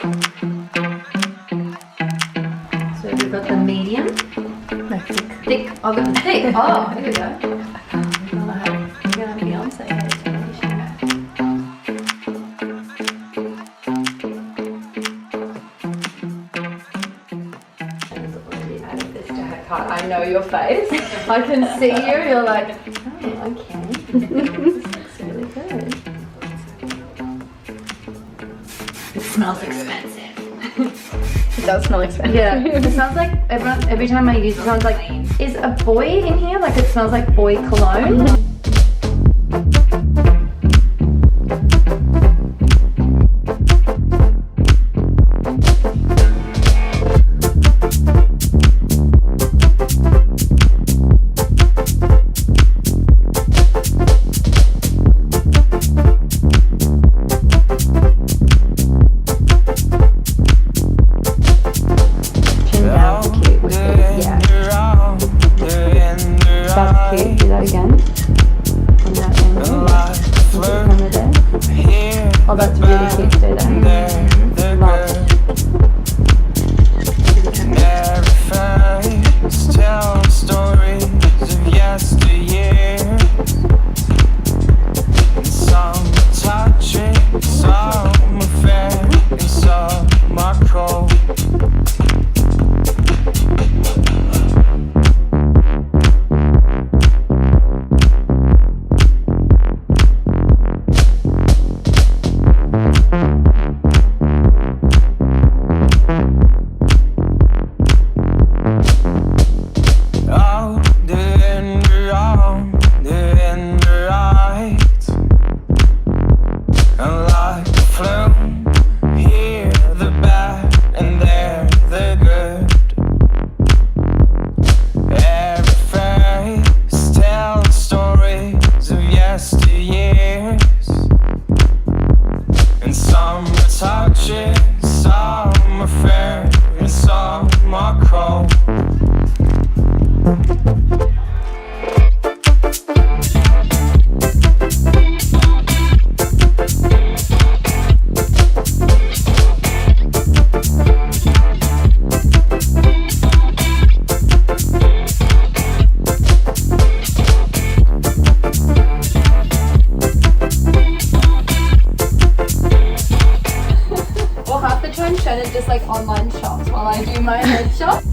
So we've got the medium. No, thick. Thick. I've got the thick. Oh, here we go. You're gonna have Beyonce hair extension. Added this to her cart. I know your face. I can see you. You're like, oh, okay. This looks really good. It smells expensive. It does smell expensive. Yeah, it smells like every time I use it, someone's like, is a boy in here? Like it smells like boy cologne. Oh, that's really cute. Stay there. Love. Tell stories of yesteryear. Some touching, some affair, and some are cold. Some are fair and some are cold. Half the time Shannon just like online shops while I do my head shop.